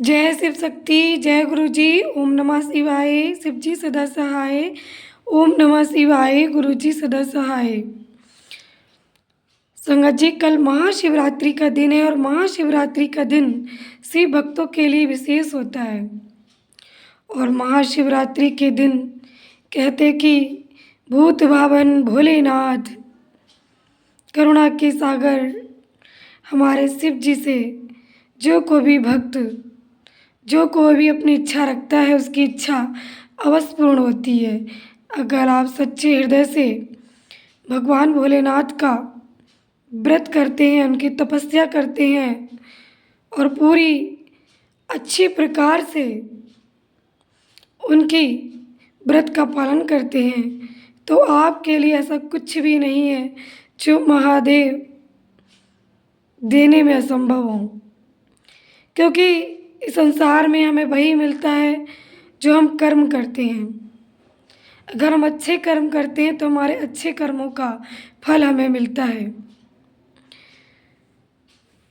जय शिव शक्ति, जय गुरु जी। ओम नमः शिवाय। शिव जी सदा सहाय। ओम नमः शिवाय। गुरु जी सदा सहाय। संगत जी, कल महाशिवरात्रि का दिन है और महाशिवरात्रि का दिन शिव भक्तों के लिए विशेष होता है। और महाशिवरात्रि के दिन कहते कि भूत भावन भोलेनाथ, करुणा के सागर हमारे शिव जी से जो कोई भी भक्त, जो कोई भी अपनी इच्छा रखता है, उसकी इच्छा अवश्य पूर्ण होती है। अगर आप सच्चे हृदय से भगवान भोलेनाथ का व्रत करते हैं, उनकी तपस्या करते हैं और पूरी अच्छी प्रकार से उनकी व्रत का पालन करते हैं, तो आपके लिए ऐसा कुछ भी नहीं है जो महादेव देने में असंभव हो। क्योंकि इस संसार में हमें वही मिलता है जो हम कर्म करते हैं। अगर हम अच्छे कर्म करते हैं तो हमारे अच्छे कर्मों का फल हमें मिलता है।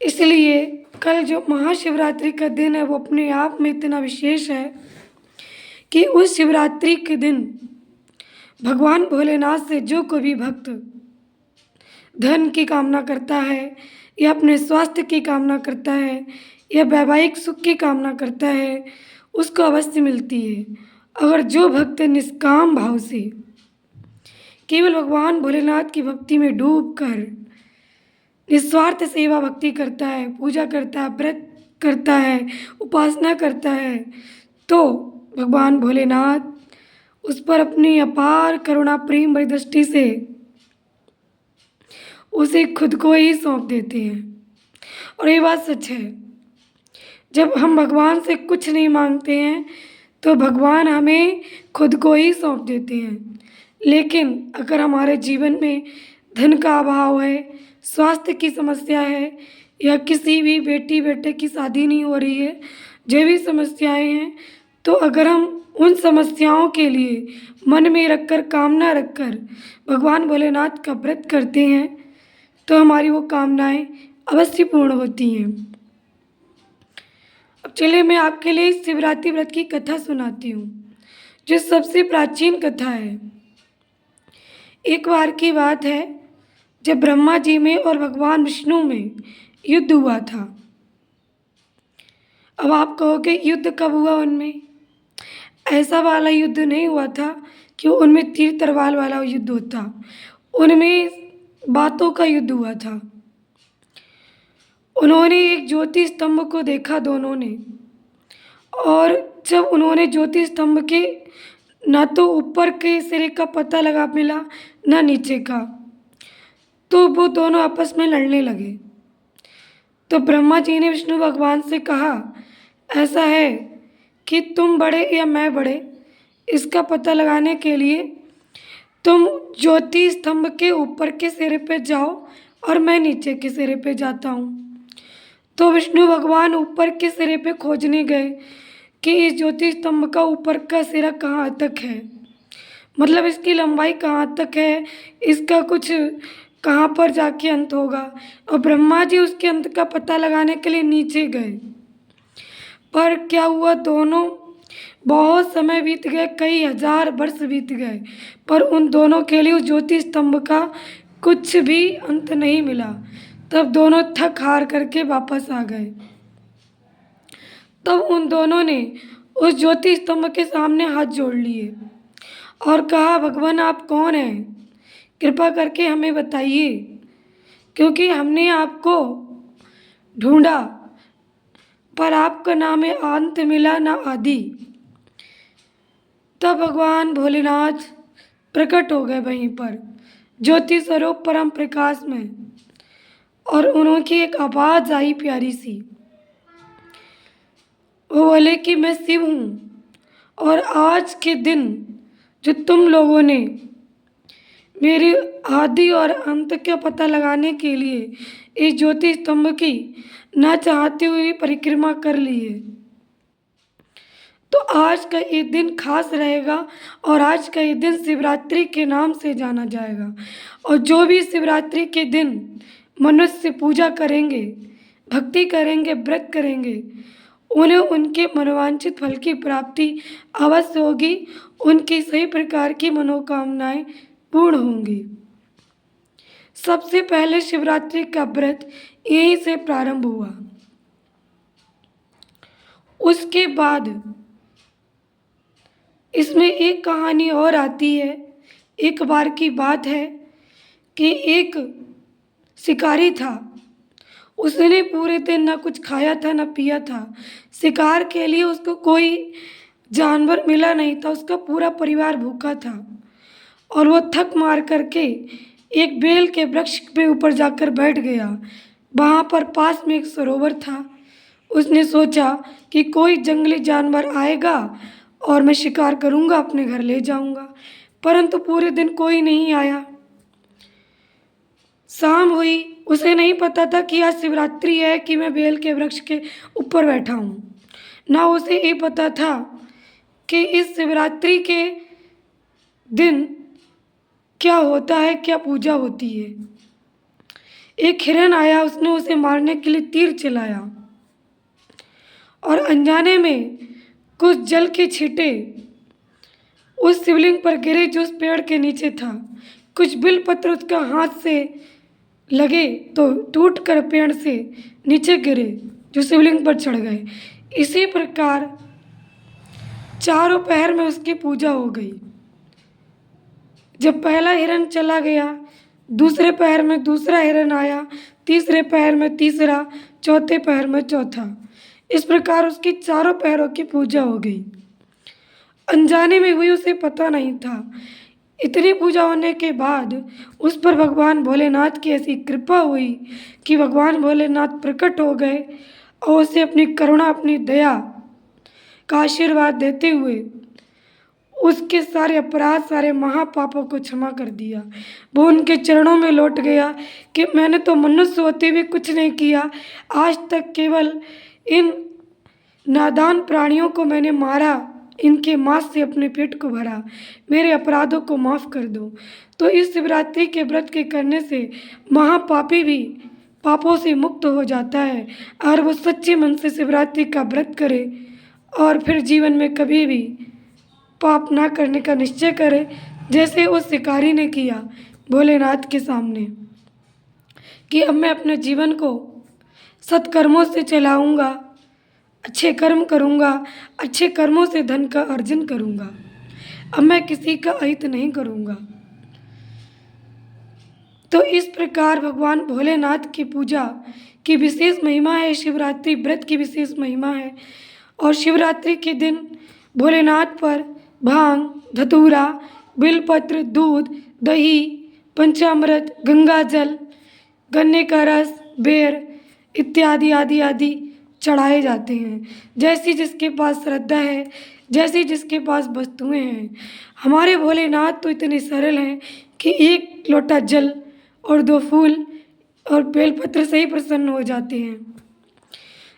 इसलिए कल जो महाशिवरात्रि का दिन है वो अपने आप में इतना विशेष है कि उस शिवरात्रि के दिन भगवान भोलेनाथ से जो कोई भी भक्त धन की कामना करता है या अपने स्वास्थ्य की कामना करता है या वैवाहिक सुख की कामना करता है, उसको अवश्य मिलती है। अगर जो भक्त निष्काम भाव से केवल भगवान भोलेनाथ की भक्ति में डूब कर निस्वार्थ सेवा भक्ति करता है, पूजा करता है, व्रत करता है, उपासना करता है, तो भगवान भोलेनाथ उस पर अपनी अपार करुणा प्रेम भरी दृष्टि से उसे खुद को ही सौंप देते हैं। और ये बात सच है, जब हम भगवान से कुछ नहीं मांगते हैं तो भगवान हमें खुद को ही सौंप देते हैं। लेकिन अगर हमारे जीवन में धन का अभाव है, स्वास्थ्य की समस्या है या किसी भी बेटी बेटे की शादी नहीं हो रही है, जो भी समस्याएं हैं, तो अगर हम उन समस्याओं के लिए मन में रखकर, कामना रखकर भगवान भोलेनाथ का व्रत करते हैं तो हमारी वो कामनाएं अवश्य पूर्ण होती हैं। अब चलिए मैं आपके लिए शिवरात्रि व्रत की कथा सुनाती हूँ, जो सबसे प्राचीन कथा है। एक बार की बात है जब ब्रह्मा जी में और भगवान विष्णु में युद्ध हुआ था। अब आप कहोगे युद्ध कब हुआ उनमें? ऐसा वाला युद्ध नहीं हुआ था कि उनमें तीर तलवार वाला युद्ध होता, उनमें बातों का युद्ध हुआ था। उन्होंने एक ज्योति स्तंभ को देखा दोनों ने, और जब उन्होंने ज्योति स्तंभ के ना तो ऊपर के सिरे का पता लगा मिला ना नीचे का, तो वो दोनों आपस में लड़ने लगे। तो ब्रह्मा जी ने विष्णु भगवान से कहा, ऐसा है कि तुम बड़े या मैं बड़े, इसका पता लगाने के लिए तुम ज्योति स्तंभ के ऊपर के सिरे पे जाओ और मैं नीचे के सिरे पे जाता हूँ। तो विष्णु भगवान ऊपर के सिरे पे खोजने गए कि इस ज्योति स्तंभ का ऊपर का सिरा कहाँ तक है, मतलब इसकी लंबाई कहाँ तक है, इसका कुछ कहाँ पर जाके अंत होगा। और ब्रह्मा जी उसके अंत का पता लगाने के लिए नीचे गए, पर क्या हुआ, दोनों बहुत समय बीत गए, कई हजार वर्ष बीत गए, पर उन दोनों के लिए उस ज्योति स्तंभ का कुछ भी अंत नहीं मिला। तब दोनों थक हार करके वापस आ गए। तब उन दोनों ने उस ज्योति स्तंभ के सामने हाथ जोड़ लिए और कहा, भगवान आप कौन हैं? कृपा करके हमें बताइए, क्योंकि हमने आपको ढूंढा पर आपका नाम है अंत मिला ना आदि। तब भगवान भोलेनाथ प्रकट हो गए वहीं पर ज्योति स्वरूप परम प्रकाश में, और उनकी एक आवाज़ आई प्यारी सी। वो बोले कि मैं शिव हूँ, और आज के दिन जो तुम लोगों ने मेरे आदि और अंत का पता लगाने के लिए इस ज्योति स्तंभ की ना चाहते हुए परिक्रमा कर ली है, तो आज का ये दिन खास रहेगा और आज का ये दिन शिवरात्रि के नाम से जाना जाएगा। और जो भी शिवरात्रि के दिन मनुष्य पूजा करेंगे, भक्ति करेंगे, व्रत करेंगे, उन्हें उनके मनोवांछित फल की प्राप्ति अवश्य होगी, उनकी सही प्रकार की मनोकामनाएं पूर्ण होंगी। सबसे पहले शिवरात्रि का व्रत यहीं से प्रारंभ हुआ। उसके बाद इसमें एक कहानी और आती है। एक बार की बात है कि एक शिकारी था। उसने पूरे दिन ना कुछ खाया था ना पिया था। शिकार के लिए उसको कोई जानवर मिला नहीं था। उसका पूरा परिवार भूखा था और वो थक मार करके एक बेल के वृक्ष पे ऊपर जाकर बैठ गया। वहाँ पर पास में एक सरोवर था। उसने सोचा कि कोई जंगली जानवर आएगा और मैं शिकार करूँगा, अपने घर ले जाऊँगा। परंतु पूरे दिन कोई नहीं आया। शाम हुई। उसे नहीं पता था कि आज शिवरात्रि है कि मैं बेल के वृक्ष के ऊपर बैठा हूँ। ना उसे ये पता था कि इस शिवरात्रि के दिन क्या होता है, क्या पूजा होती है। एक हिरन आया, उसने उसे मारने के लिए तीर चलाया और अनजाने में कुछ जल के छींटे उस शिवलिंग पर गिरे जो उस पेड़ के नीचे था। कुछ बिलपत्र उसका हाथ से लगे तो टूट कर पेड़ से नीचे गिरे जो शिवलिंग पर चढ़ गए। इसी प्रकार चारों पहर में उसकी पूजा हो गई। जब पहला हिरन चला गया, दूसरे पहर में दूसरा हिरन आया, तीसरे पहर में तीसरा, चौथे पहर में चौथा। इस प्रकार उसकी चारों पहरों की पूजा हो गई। अनजाने में हुई, उसे पता नहीं था। इतनी पूजा होने के बाद उस पर भगवान भोलेनाथ की ऐसी कृपा हुई कि भगवान भोलेनाथ प्रकट हो गए और उसे अपनी करुणा, अपनी दया का आशीर्वाद देते हुए उसके सारे अपराध, सारे महापापों को क्षमा कर दिया। वो उनके चरणों में लौट गया कि मैंने तो मनुष्य होते हुए कुछ नहीं किया, आज तक केवल इन नादान प्राणियों को मैंने मारा, इनके मांस से अपने पेट को भरा, मेरे अपराधों को माफ़ कर दो। तो इस शिवरात्रि के व्रत के करने से महापापी भी पापों से मुक्त हो जाता है और वो सच्चे मन से शिवरात्रि का व्रत करे और फिर जीवन में कभी भी पाप ना करने का निश्चय करे, जैसे उस शिकारी ने किया भोलेनाथ के सामने कि अब मैं अपने जीवन को सत्कर्मों से चलाऊंगा, अच्छे कर्म करूंगा, अच्छे कर्मों से धन का अर्जन करूंगा, अब मैं किसी का अहित नहीं करूंगा। तो इस प्रकार भगवान भोलेनाथ की पूजा की विशेष महिमा है। शिवरात्रि व्रत की विशेष महिमा है और शिवरात्रि के दिन भोलेनाथ पर भांग, धतूरा, बिलपत्र, दूध, दही, पंचामृत, गंगा जल, गन्ने का रस, बेर इत्यादि आदि आदि चढ़ाए जाते हैं। जैसी जिसके पास श्रद्धा है, जैसी जिसके पास वस्तुएं हैं। हमारे भोलेनाथ तो इतने सरल हैं कि एक लोटा जल और 2 फूल और बेलपत्र से ही प्रसन्न हो जाते हैं।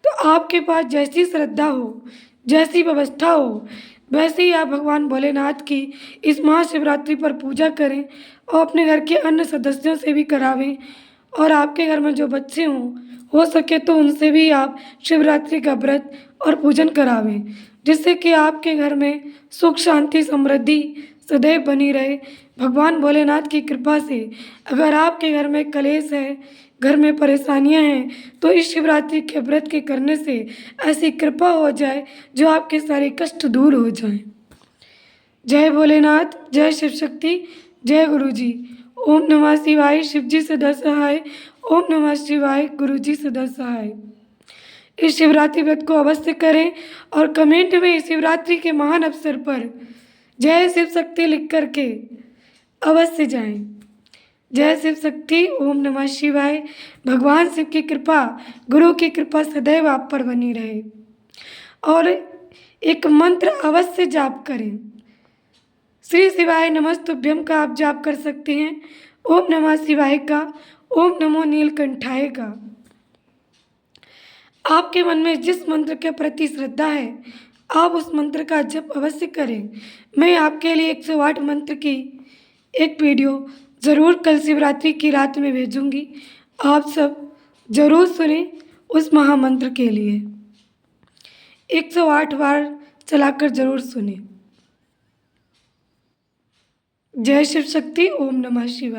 तो आपके पास जैसी श्रद्धा हो, जैसी व्यवस्था हो, वैसे ही आप भगवान भोलेनाथ की इस महाशिवरात्रि पर पूजा करें और अपने घर के अन्य सदस्यों से भी करावें। और आपके घर में जो बच्चे हों, हो सके तो उनसे भी आप शिवरात्रि का व्रत और पूजन करावें, जिससे कि आपके घर में सुख, शांति, समृद्धि सदैव बनी रहे। भगवान भोलेनाथ की कृपा से अगर आपके घर में कलेश है, घर में परेशानियां हैं, तो इस शिवरात्रि के व्रत के करने से ऐसी कृपा हो जाए जो आपके सारे कष्ट दूर हो जाएं। जय भोलेनाथ, जय शिव शक्ति, जय गुरु जी। ओम नमः शिवाय, शिव जी सदा सहाय। ओम नमः शिवाय, गुरु जी सदा सहाय। इस शिवरात्रि व्रत को अवश्य करें और कमेंट में इस शिवरात्रि के महान अवसर पर जय शिव शक्ति लिख करके अवश्य जाएं। जय शिव शक्ति। ओम नमः शिवाय। भगवान शिव की कृपा, गुरु की कृपा सदैव आप पर बनी रहे। और एक मंत्र अवश्य जाप करें। श्री शिवाय नमस्तुभ्यम का आप जाप कर सकते हैं। ओम नमः शिवाय का, ओम नमो नीलकंठाय का। आपके मन में जिस मंत्र के प्रति श्रद्धा है, आप उस मंत्र का जप अवश्य करें। मैं आपके लिए 108 मंत्र की एक वीडियो ज़रूर कल शिवरात्रि की रात में भेजूंगी। आप सब ज़रूर सुनें उस महामंत्र के लिए। 108 बार चलाकर ज़रूर सुनें। जय शिव शक्ति। ओम नमः शिवाय।